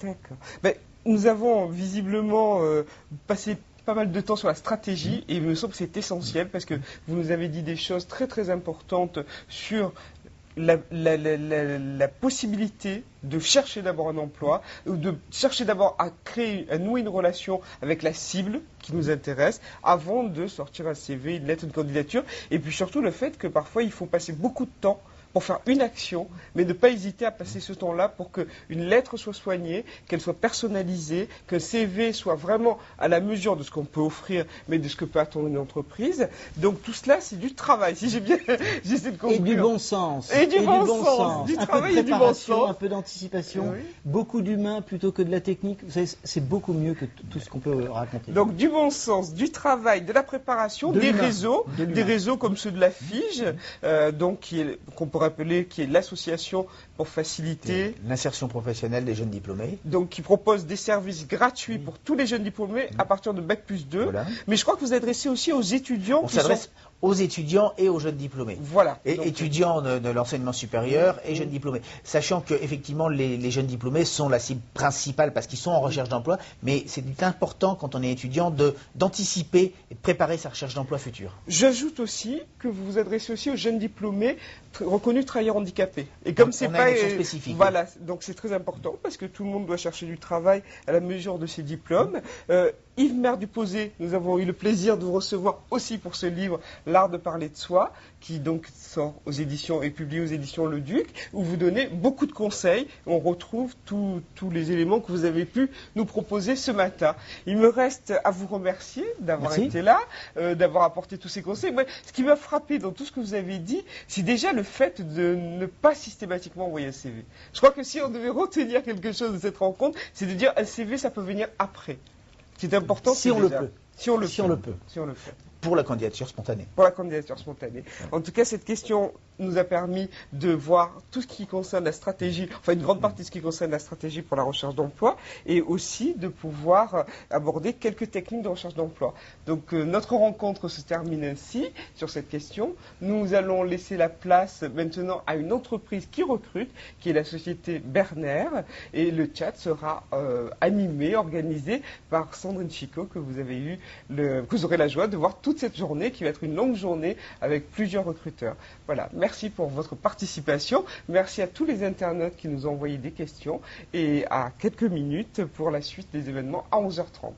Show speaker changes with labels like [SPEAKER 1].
[SPEAKER 1] D'accord. Ben, nous avons visiblement passé pas mal de temps sur la stratégie et il me semble que c'est essentiel parce que vous nous avez dit des choses très très importantes sur la possibilité de chercher d'abord un emploi, ou de chercher d'abord à créer, à nouer une relation avec la cible qui nous intéresse, avant de sortir un CV, une lettre, une candidature, et puis surtout le fait que parfois il faut passer beaucoup de temps pour faire une action, mais ne pas hésiter à passer ce temps-là pour qu'une lettre soit soignée, qu'elle soit personnalisée, qu'un CV soit vraiment à la mesure de ce qu'on peut offrir, mais de ce que peut attendre une entreprise. Donc tout cela, c'est du travail, si j'ai bien j'essaie de conclure.
[SPEAKER 2] Et du bon sens.
[SPEAKER 1] Et du bon sens. Du travail et du bon sens.
[SPEAKER 2] Un peu d'anticipation,
[SPEAKER 1] Oui.
[SPEAKER 2] beaucoup d'humain plutôt que de la technique. Vous savez, c'est beaucoup mieux que tout ce qu'on peut raconter.
[SPEAKER 1] Donc du bon sens, du travail, de la préparation,
[SPEAKER 2] De
[SPEAKER 1] des
[SPEAKER 2] l'humain.
[SPEAKER 1] réseaux,
[SPEAKER 2] De l'humain.
[SPEAKER 1] des réseaux comme ceux de la FIGE, donc qu'on peut rappeler qui est l'association pour faciliter,
[SPEAKER 3] L'insertion professionnelle des jeunes diplômés.
[SPEAKER 1] donc qui propose des services gratuits pour tous les jeunes diplômés à partir de Bac+2.
[SPEAKER 3] Voilà.
[SPEAKER 1] Mais je crois que vous adressez aussi aux étudiants
[SPEAKER 3] On
[SPEAKER 1] qui
[SPEAKER 3] s'adresse
[SPEAKER 1] sont...
[SPEAKER 3] aux étudiants et aux jeunes diplômés.
[SPEAKER 1] Voilà.
[SPEAKER 3] Et
[SPEAKER 1] Donc,
[SPEAKER 3] étudiants de l'enseignement supérieur et jeunes diplômés. Sachant que effectivement les jeunes diplômés sont la cible principale parce qu'ils sont en recherche d'emploi, mais c'est important quand on est étudiant d'anticiper et de préparer sa recherche d'emploi future.
[SPEAKER 1] J'ajoute aussi que vous vous adressez aussi aux jeunes diplômés reconnus travailleurs handicapés. Et comme c'est
[SPEAKER 3] On a
[SPEAKER 1] pas
[SPEAKER 3] une option spécifique.
[SPEAKER 1] voilà, donc c'est très important parce que tout le monde doit chercher du travail à la mesure de ses diplômes. Yves Maire Duposé, nous avons eu le plaisir de vous recevoir aussi pour ce livre L'art de parler de soi, qui donc sort aux éditions et publié aux éditions Le Duc, où vous donnez beaucoup de conseils. On retrouve tous les éléments que vous avez pu nous proposer ce matin. Il me reste à vous remercier d'avoir été là, d'avoir apporté tous ces conseils. Moi, ce qui m'a frappé dans tout ce que vous avez dit, c'est déjà le fait de ne pas systématiquement envoyer un CV. Je crois que si on devait retenir quelque chose de cette rencontre, c'est de dire un CV, ça peut venir après. Ce qui est important,
[SPEAKER 2] Si on le peut.
[SPEAKER 1] Si on le
[SPEAKER 2] Si on le peut.
[SPEAKER 1] Si on le fait.
[SPEAKER 3] Pour la candidature spontanée.
[SPEAKER 1] Pour la candidature spontanée. En tout cas, cette question nous a permis de voir tout ce qui concerne la stratégie, enfin une grande partie de ce qui concerne la stratégie pour la recherche d'emploi, et aussi de pouvoir aborder quelques techniques de recherche d'emploi. Donc notre rencontre se termine ainsi sur cette question. Nous allons laisser la place maintenant à une entreprise qui recrute, qui est la société Berner, et le chat sera animé, organisé par Sandrine Chicot, que vous aurez la joie de voir toute cette journée, qui va être une longue journée avec plusieurs recruteurs. Voilà, merci pour votre participation. Merci à tous les internautes qui nous ont envoyé des questions et à quelques minutes pour la suite des événements à 11h30.